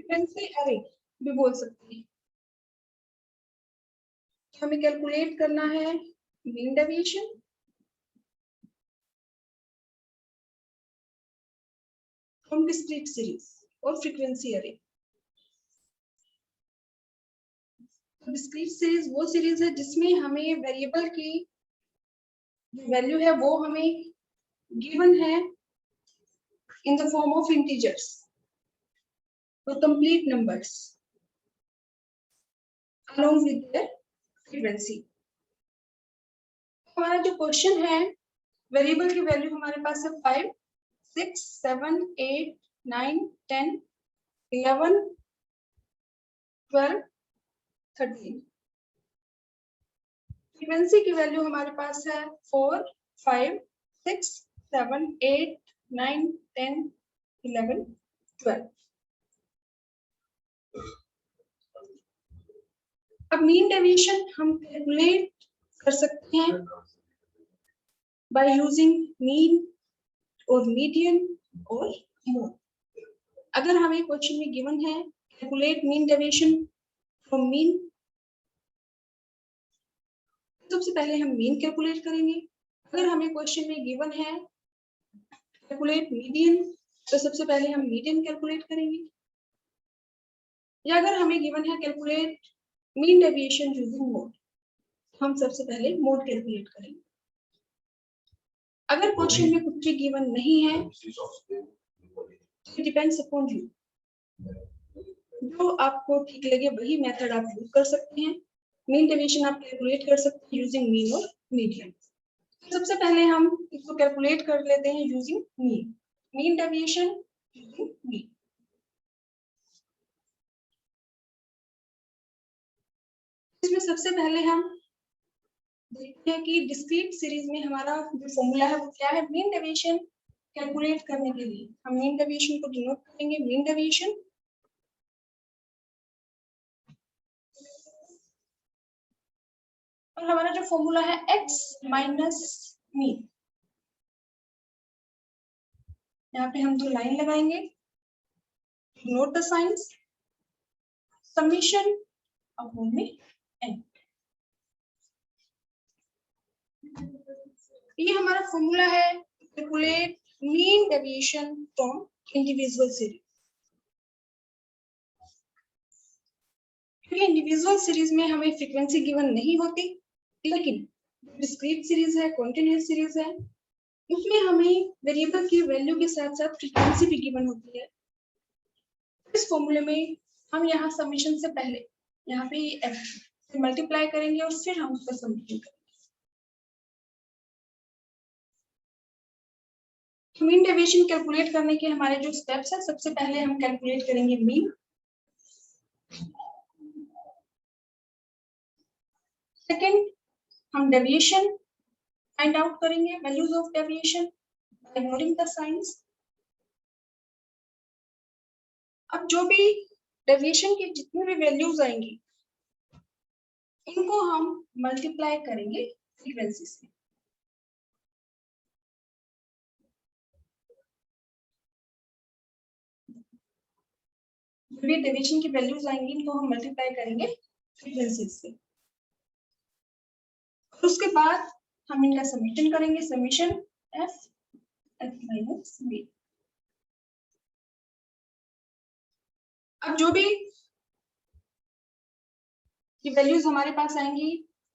Frequency array भी बोल सकते हैं। हमें कैलकुलेट करना है mean deviation from discrete series और फ्रीक्वेंसी एरे। डिस्क्रीट सीरीज वो सीरीज है जिसमें हमें वेरिएबल की जो वैल्यू है वो हमें गिवन है in the form of integers or complete numbers along with their frequency। हमारा जो क्वेश्चन है वेरिएबल की वैल्यू हमारे पास है 5, 6, 7, 8, 9, 10, 11, 12, 13। फ्रीक्वेंसी की वैल्यू हमारे पास है 4, 5, 6, 7, 8, 9, 10, 11, 12। अब मीन डेविएशन हम कैलकुलेट कर सकते हैं बाय यूजिंग मीन और मीडियन और मोड। अगर हमें क्वेश्चन में गिवन है calculate mean deviation from mean, सबसे पहले हम मीन कैलकुलेट करेंगे। अगर हमें क्वेश्चन में गिवन है कैलकुलेट मीडियन, तो सबसे पहले हम मीडियन कैलकुलेट करेंगे। या अगर हमें गिवन है calculate mean deviation using mode, हम सबसे पहले मोड कैलकुलेट करेंगे। अगर क्वेश्चन में कुछ भी गिवन नहीं है, इट डिपेंड्स अपॉन यू। जो आपको ठीक लगे वही मेथड आप यूज कर सकते हैं। मीन डेविएशन आप कैलकुलेट कर सकते हैं यूजिंग मीन और मीडियन। सबसे पहले हम इसको कैलकुलेट कर लेते हैं using mean. Mean deviation using mean. इसमें सबसे पहले हम देखते हैं कि डिस्क्रीट सीरीज में हमारा जो फॉर्मूला है वो क्या है। मीन डेविएशन कैलकुलेट करने के लिए हम मीन डेविएशन को डिनोट करेंगे मीन डेविएशन और हमारा जो फॉर्मूला है x माइनस मीन। यहाँ पे हम दो लाइन लगाएंगे, note the science, summation upon में n। ये हमारा फॉर्मूला है calculate mean deviation from individual series. क्योंकि इंडिविजुअल सीरीज में हमें फ्रीक्वेंसी गिवन नहीं होती, लेकिन डिस्क्रीट सीरीज है, कॉन्टिन्यूअस सीरीज है, उसमें हमें वेरिएबल की वैल्यू के साथ साथ फ्रीक्वेंसी भी गिवन होती है। इस फॉर्मूले में हम यहाँ समेशन से पहले यहाँ पे f से मल्टीप्लाई करेंगे और फिर हम उसका समेशन करेंगे। मीन डेविएशन कैलकुलेट करने के हमारे जो स्टेप्स है, सबसे पहले हम कैलकुलेट करेंगे मीन। सेकंड हम डेविएशन फाइंड आउट करेंगे, values of deviation by ignoring the signs. अब जो भी डेविएशन की जितनी भी वैल्यूज आएंगी इनको हम मल्टीप्लाई करेंगे फ्रीक्वेंसी से। जो भी डेविएशन की वैल्यूज आएंगी इनको हम मल्टीप्लाई करेंगे फ्रीक्वेंसी से। और उसके बाद हम इनका समेशन करेंगे, समेशन f माइनस b। अब जो भी वैल्यूज हमारे पास आएंगी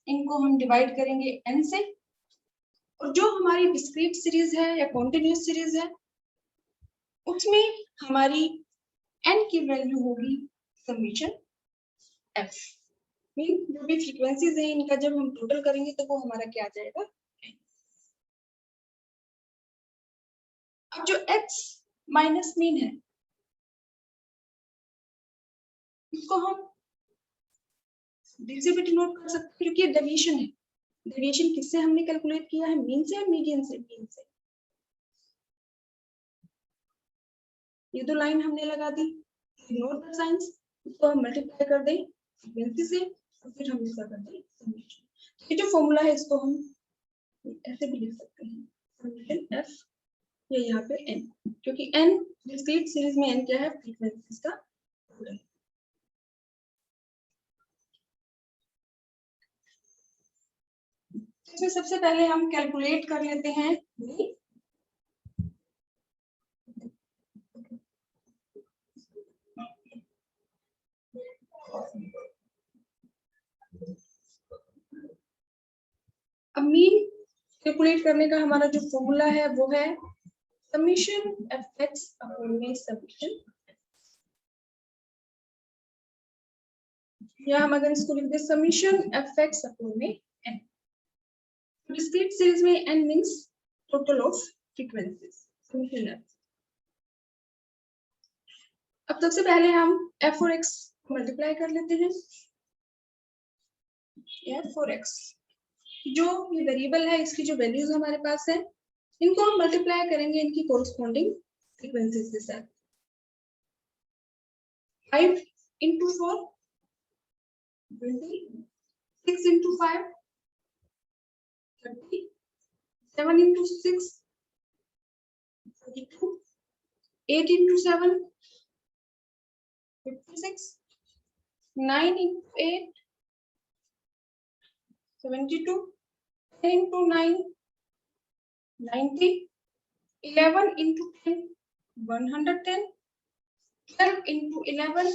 इनको हम डिवाइड करेंगे n से, और जो हमारी डिस्क्रीट सीरीज है या कॉन्टिन्यूअस सीरीज है उसमें हमारी n की वैल्यू होगी समेशन f। मीन जो भी फ्रीक्वेंसीज है इनका जब हम टोटल करेंगे तो वो हमारा क्या आ जाएगा। अब जो x माइनस मीन है इसको हम से भी डिनोट कर सकते हैं, क्योंकि ये डेविएशन है। डेविएशन किससे हमने कैलकुलेट किया है, मीन से या मीडियन से। मीन से। ये दो लाइन हमने लगा दी, नोट द साइंस, इसको हम मल्टीप्लाई कर दें फ्रीक्वेंसी से और फिर हम इसका कर दें समेशन। ये जो फॉर्मूला है इसको हम ऐसे भी लिख सकते हैं, समेशन f या यहाँ पे n, क्योंकि n डिस्क्रीट सीरीज में n क्या है, फ्रीक्वेंसीज का स्टूडेंट। इसमें सबसे पहले हम कैलकुलेट कर लेते हैं मीन। अब मीन कैलकुलेट करने का हमारा जो फॉर्मूला है वो है समीशन fx अपॉन में समीशन, या हम अगर इसको लिख दे समीशन fx अपॉन में n। डिस्क्रीट सीरीज में n means total of frequencies, summation f। अब सबसे पहले हम f और x मल्टीप्लाई कर लेते हैं। f और x जो ये वेरिएबल है, इसकी जो वैल्यूज हमारे पास है, इनको हम मल्टीप्लाई करेंगे इनकी कोरस्पॉन्डिंग फ्रीक्वेंसीज के साथ। 5 into 4 20, 6 into 5 30, 7 into 6 32, 8 into 7 56, 9 into 8 72, 10 into 9 90, 11 into 10 110, 12 into 11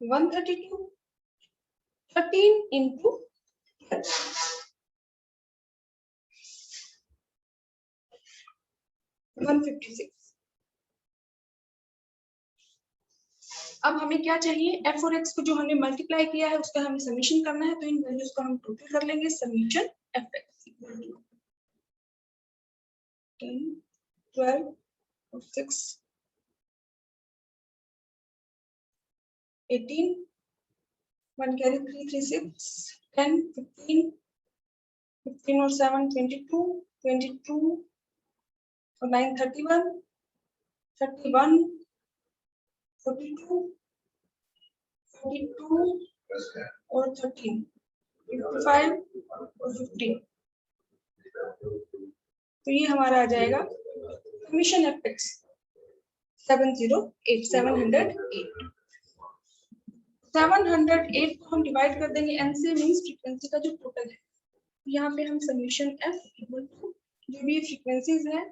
132, 13 into 12 156। अब हमें क्या चाहिए, f और x को जो हमने मल्टीप्लाई किया है उसका हमें समीशन करना है, तो इन वैल्यूज को हम टोटल कर लेंगे। समीशन fx इक्वल टू 10 12 और 6 18 1 carry 3 3 6 10 15 15 और 7 22 22 और 9 31 31 42 42 और 13 55 और 15। तो ये हमारा आ जाएगा समीशन fx 708 708 को हम डिवाइड कर देंगे n से, मींस फ्रीक्वेंसी का जो टोटल है। यहाँ पे हम समीशन f इक्वल टू जो भी फ्रीक्वेंसीज है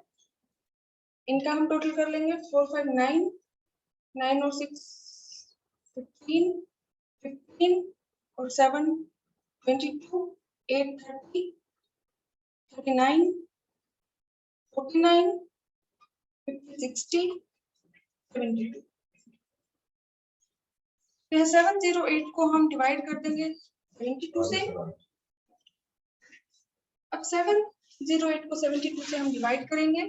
इनका हम टोटल कर लेंगे। 4 5 9 9 और 6 15 15 और 7 22 8 30 39 49 50 60 72। 708 को हम डिवाइड कर देंगे 72 से। अब 708 को 72 से हम डिवाइड करेंगे।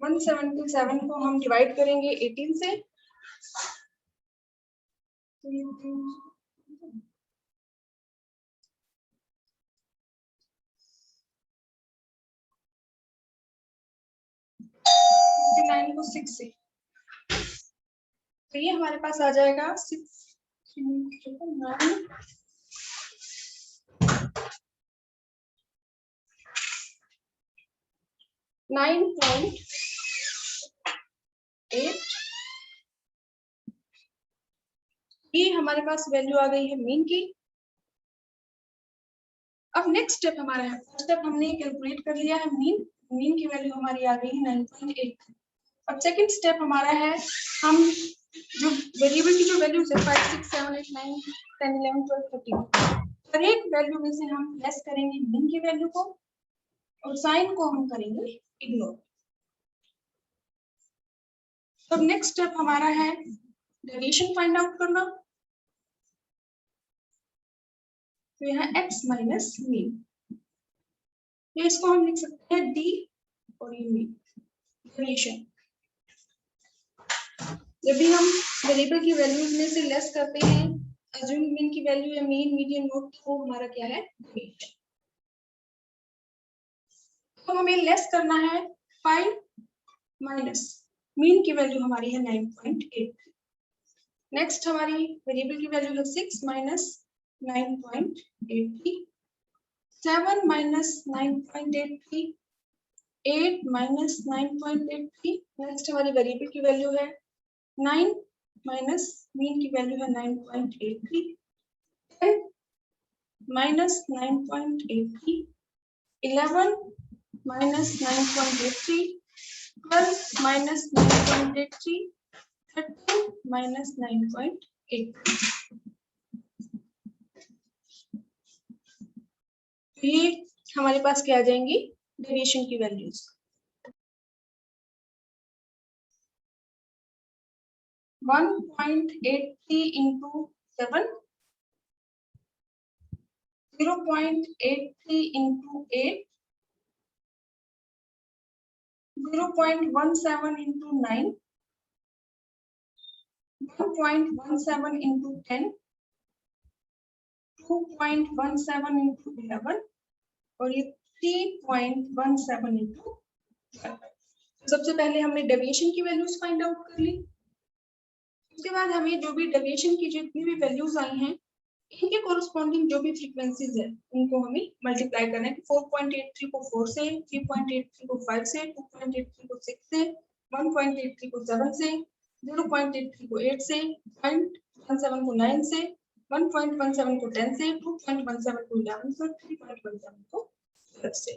वन 177 को हम डिवाइड करेंगे 18 से। को 6 से, तो ये हमारे पास आ जाएगा 9.8। ये हमारे पास वैल्यू आ गई है मीन की। अब नेक्स्ट स्टेप हमारा है, फर्स्ट स्टेप हमने कैलकुलेट कर लिया है मीन, मीन की वैल्यू हमारी आ गई है 9.8। अब सेकंड स्टेप हमारा है, हम जो वेरिएबल की जो वैल्यूज है 5 6 7 8 9 10 11 12 13, हर एक वैल्यू में से हम लेस करेंगे मीन की वैल्यू को और साइन को हम करेंगे इग्नोर। तो नेक्स्ट स्टेप हमारा है डेविएशन फाइंड आउट करना। तो यहाँ x माइनस मीन, ये इसको हम लिख सकते हैं d और ये मीन डेविएशन। जब भी हम वेरिएबल की वैल्यूज में से लेस करते हैं अज्यूम मीन की वैल्यू या मीन मीडियन नोट, तो हमारा क्या है डेविएशन। तो हमें लेस करना है 5 माइनस मीन की वैल्यू हमारी है 9.83। नेक्स्ट हमारी वेरिएबल की वैल्यू है 6 माइनस 9.83, 7 माइनस 9.83, 8 माइनस 9.83। नेक्स्ट हमारी वेरिएबल की वैल्यू है 9 माइनस मीन की वैल्यू है 9.83, 10 माइनस 9.83, 11 माइनस 9.83, 12 माइनस 9.83, 13 माइनस 9.83। ये हमारे पास क्या आ जाएंगी डेविएशन की values. 1.83 into 7, 0.83 into 8, 0.17 into 9, 1.17 into 10, 2.17 into 11 और ये 3.17 into 12। सबसे पहले हमने डेविएशन की वैल्यूज फाइंड आउट कर ली। उसके बाद हमें जो भी डेविएशन की जितनी भी वैल्यूज आई हैं इनके कोरस्पॉन्डिंग जो भी फ्रीक्वेंसीज है उनको हमें मल्टीप्लाई करना है। 4.83 को 4 से, 3.83 को 5 से, 2.83 को 6 से, 1.83 को 7 से, 0.83 को 8 से, 0.17 को 9 से, 1.17 को 10 से, 2.17 को 11 से, 3.17 को 12 से।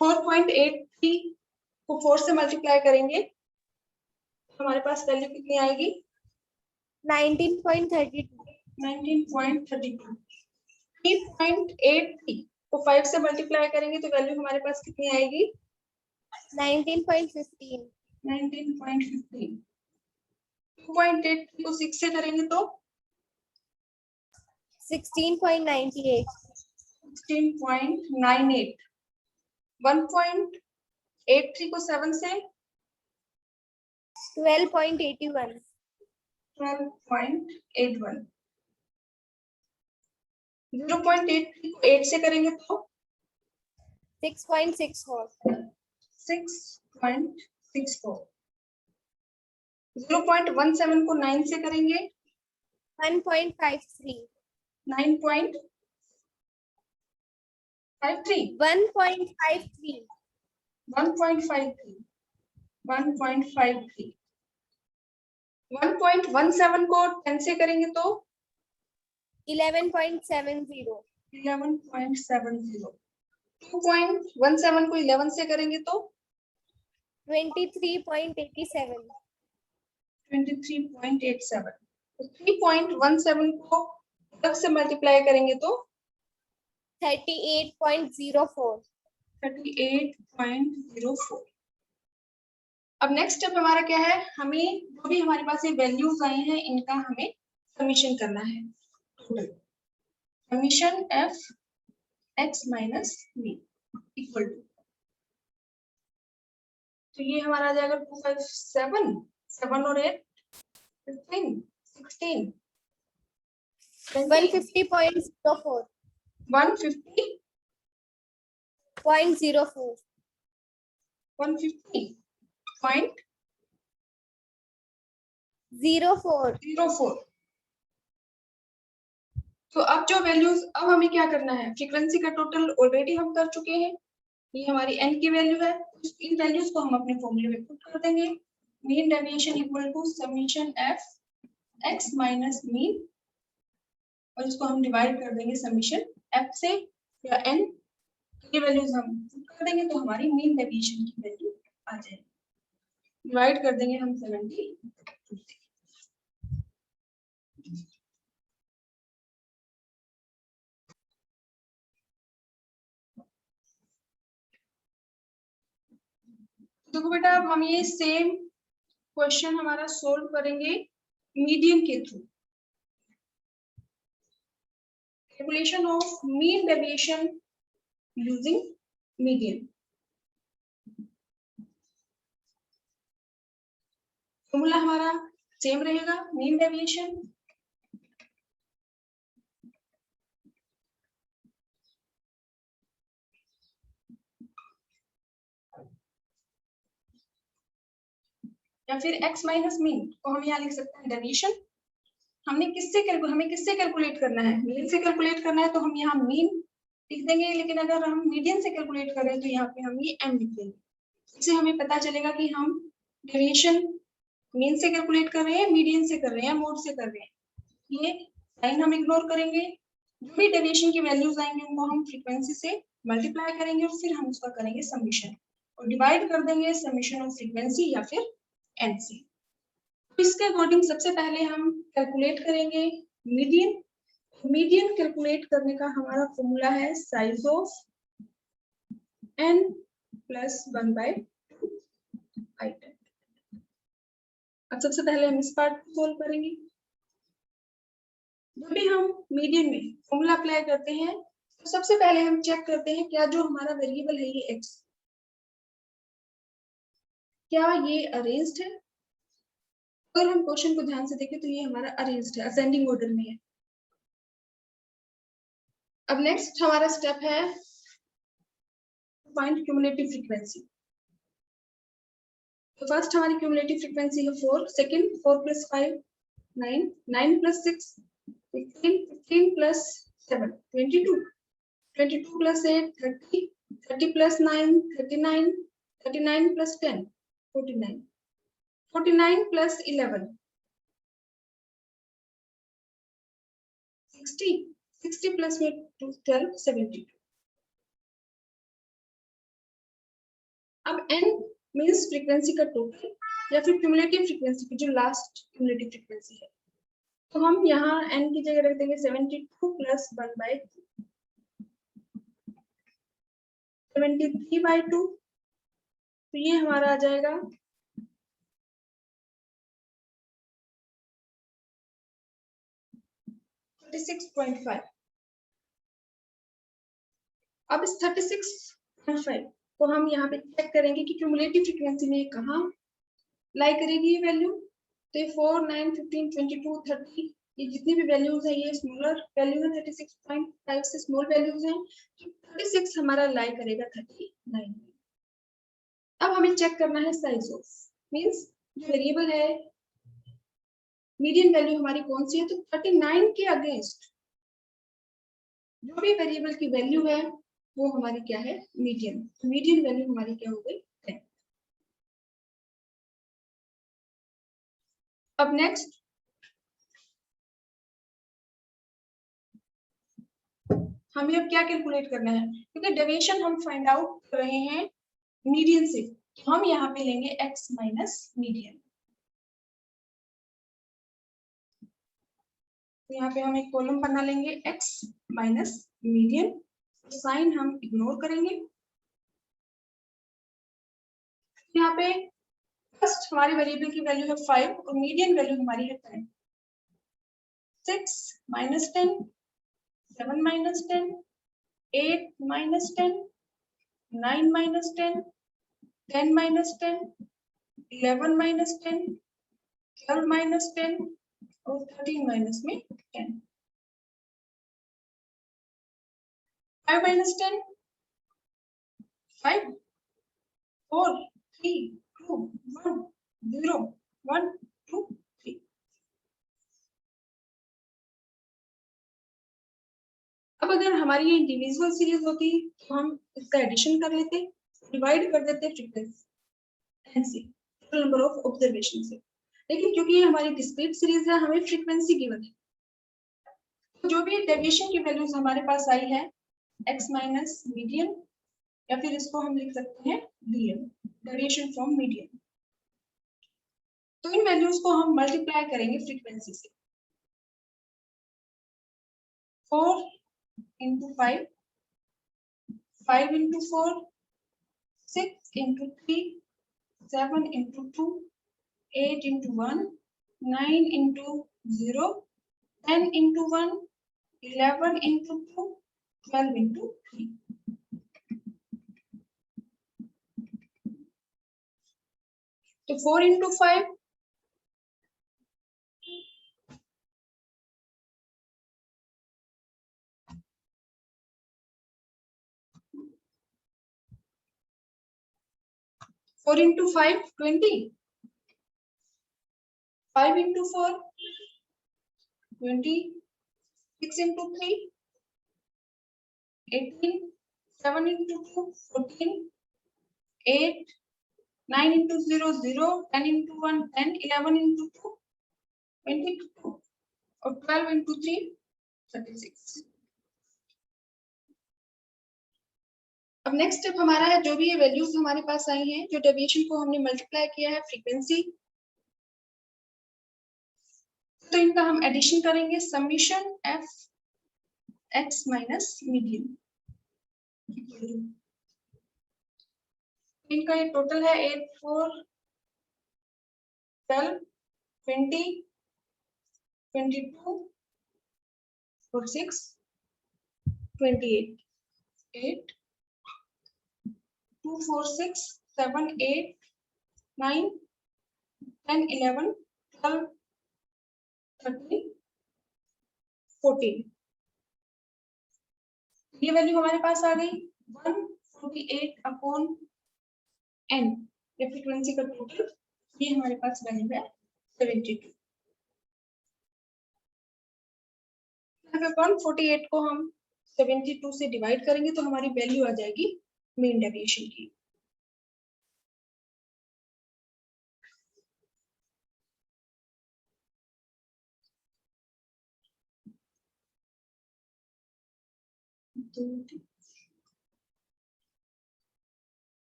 फोर 4.83 को 4 से मल्टीप्लाई करेंगे हमारे पास वैल्यू कितनी आएगी 19.32। 19.32। 3.83 को 5 से मल्टीप्लाई करेंगे तो वैल्यू हमारे पास कितनी आएगी 19.15। 19.15। 2.83 को 6 से करेंगे तो 16.98। 16.98। 1.83 को 7 से 12.81। 12.81। 0.83 को 8 से करेंगे तो 6.64। 6.64। 0.17 को 9 से करेंगे 1.53। 9.53। 1.53। 1.53। 1.53। 1.17 को 10 से करेंगे तो 11.70। 11.70। 2.17 को 11 से करेंगे तो 23.87। 23.87। 3.17 को 10 से मल्टीप्लाई करेंगे तो 38.04। 38.04। अब नेक्स्ट स्टेप हमारा क्या है, हमें जो भी हमारे पास ये वैल्यूज आई हैं इनका हमें समीशन करना है। Total summation F X minus V equal to, तो ये हमारा आ जाएगा 257, 7 और 8 15, 16, 150.04। 150, 0.04। 150.04। तो अब जो वैल्यूज, अब हमें क्या करना है, फ्रीक्वेंसी का टोटल ऑलरेडी हम कर चुके हैं, ये हमारी n की वैल्यू है, इन वैल्यूज को हम अपने फॉर्मूले में पुट कर देंगे। Mean deviation equal to summation F X minus mean, और इसको हम डिवाइड कर देंगे समीशन एफ से या n, ये वैल्यूज हम पुट कर देंगे तो हमारी मीन डेविएशन की वैल्यू आ जाएगी। डिवाइड कर देंगे हम 72 से। देखो बेटा, अब हम ये सेम क्वेश्चन हमारा सोल्व करेंगे मीडियन के through. Calculation of mean deviation using median. Formula हमारा सेम रहेगा, मीन डेविएशन या फिर x माइनस मीन को हम यहाँ लिख सकते हैं डेविएशन। हमें किससे कैलकुलेट करना है, मीन से कैलकुलेट करना है तो हम यहाँ मीन लिख देंगे, लेकिन अगर हम मीडियन से कैलकुलेट कर रहे हैं तो यहाँ पे हम ये m लिख देंगे। इससे हमें पता चलेगा कि हम डेविएशन मीन से कैलकुलेट कर रहे हैं, मीडियन से कर रहे हैं, मोड से कर रहे हैं। ये साइन हम इग्नोर करेंगे, जो भी डेविएशन की वैल्यूज आएंगे उनको हम फ्रीक्वेंसी से मल्टीप्लाई करेंगे और फिर हम उसका करेंगे समीशन और डिवाइड कर देंगे समीशन ऑफ फ्रीक्वेंसी या फिर n से। तो इसके अकॉर्डिंग सबसे पहले हम कैलकुलेट करेंगे मीडियन। मीडियन कैलकुलेट करने का हमारा फॉर्मूला है size of n plus 1/2 item. अब सबसे पहले हम इस पार्ट को सोल्व करेंगे। जब भी हम मीडियन में फॉर्मूला अप्लाई करते हैं तो सबसे पहले हम चेक करते हैं क्या जो हमारा वेरिएबल है ये x, क्या ये अरेंज्ड है। अगर हम क्वेश्चन को ध्यान से देखें तो ये हमारा अरेंज्ड है, असेंडिंग ऑर्डर में है। अब नेक्स्ट हमारा स्टेप है फाइंड क्यूमुलेटिव फ्रीक्वेंसी। तो फर्स्ट हमारी क्यूमुलेटिव फ्रीक्वेंसी है 4, सेकंड 4 + 5 9, 9 + 6 15, 15 + 7 22, 22 + 8 30, 30 + 9 39, 39 + 10 49, 49 + 11 60, 60 + 12 72। अब n मींस फ्रीक्वेंसी का टोटल या फिर क्यूमुलेटिव फ्रीक्वेंसी की जो लास्ट क्यूमुलेटिव फ्रीक्वेंसी है, तो हम यहाँ n की जगह रख देंगे 72 + 1/2 73/2। तो ये हमारा आ जाएगा 36.5। अब इस 36.5 को हम यहाँ पे चेक करेंगे कि क्यूमुलेटिव फ्रीक्वेंसी में कहाँ लाई करेगी ये वैल्यू। तो ये 4 9 15 22 30 ये जितनी भी वैल्यूज है ये स्मॉलर वैल्यू है, 36.5 से स्मॉल वैल्यूज हैं। 36 हमारा लाई करेगा 39। अब हमें चेक करना है साइज ऑफ मींस जो वेरिएबल है मीडियन वैल्यू हमारी कौन सी है। तो 39 के अगेंस्ट जो भी वेरिएबल की वैल्यू है वो हमारी क्या है, मीडियन। तो मीडियन वैल्यू हमारी क्या हो गई 10। अब नेक्स्ट हमें अब क्या कैलकुलेट करना है, क्योंकि डेविएशन हम फाइंड आउट कर रहे हैं मीडियन से, तो हम यहाँ पे लेंगे x माइनस मीडियन। तो यहाँ पे हम एक कॉलम बना लेंगे x माइनस मीडियन, साइन हम इग्नोर करेंगे। यहाँ पे फर्स्ट हमारी वेरिएबल की वैल्यू है 5 और मीडियन वैल्यू हमारी है 10। 6 - 10 7 - 10 8 - 10 9 - 10 10 - 10 11 - 10 12 - 10 और 13 माइनस में 10। 5 - 10 5 4 3 2 1 0 1 2 3। अब अगर हमारी ये इंडिविजुअल सीरीज होती तो हम इसका एडिशन कर लेते, डिवाइड कर देते फ्रीक्वेंसी n से, टोटल नंबर ऑफ ऑब्जर्वेशन से। लेकिन क्योंकि ये हमारी डिस्क्रीट सीरीज है हमें फ्रीक्वेंसी गिवन है, तो जो भी डेविएशन की वैल्यूज हमारे पास आई है x माइनस मीडियन या फिर इसको हम लिख सकते हैं dm, डेविएशन फ्रॉम मीडियन। तो इन वैल्यूज को हम मल्टीप्लाई करेंगे फ्रीक्वेंसी से। 4 × 5 5 × 4 6 × 3 7 × 2 8 × 1 9 × 0 10 × 1 11 × 2 12 × 3। तो 4 × 5 4 × 5 20 5 into 4, 20, 6 into 3, 18, 7 into 2, 14, 8, 9 into 0, 0, 10 into 1, 10, 11 into 2, 22, और 12 into 3, 36. अब नेक्स्ट स्टेप हमारा है, जो भी ये वैल्यूज हमारे पास आई हैं, जो डेविएशन को हमने मल्टीप्लाई किया है फ्रीक्वेंसी, तो इनका हम एडिशन करेंगे, summation F X minus median. इनका ये टोटल है 8, 4, 12, 20, 22, 46, 28, 8, 2, 4, 6, 7, 8, 9, 10, 11, 12, 13, 14। ये वैल्यू हमारे पास आ गई 148 अपॉन n, ये फ्रीक्वेंसी का टोटल, ये हमारे पास वैल्यू है 72। अपॉन 48 को हम 72 से डिवाइड करेंगे तो हमारी वैल्यू आ जाएगी मीन डेविएशन की।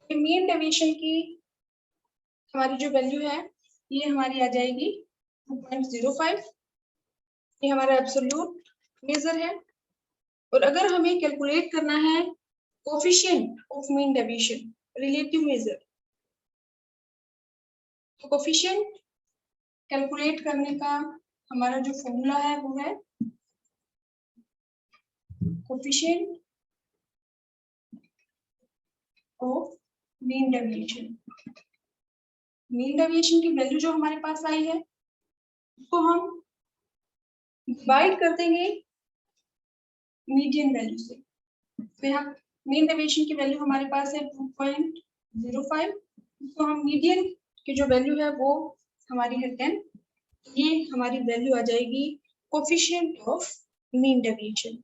मीन डेविएशन की हमारी जो वैल्यू है ये हमारी आ जाएगी 2.05, ये हमारा एब्सोल्यूट मेजर है। और अगर हमें कैलकुलेट करना है coefficient of mean deviation, relative major, तो कोफिशिएंट कैलकुलेट करने का हमारा जो फॉर्मूला है वो है coefficient of mean deviation. Mean deviation की वैल्यू जो हमारे पास आई है उसको हम डिवाइड कर देंगे मीडियन वैल्यू से। तो यहाँ मीन डेविएशन की वैल्यू हमारे पास है 2.05, तो हम मीडियन की जो वैल्यू है वो हमारी है 10, ये हमारी वैल्यू आ जाएगी कोफिशिएंट ऑफ मीन डेविएशन।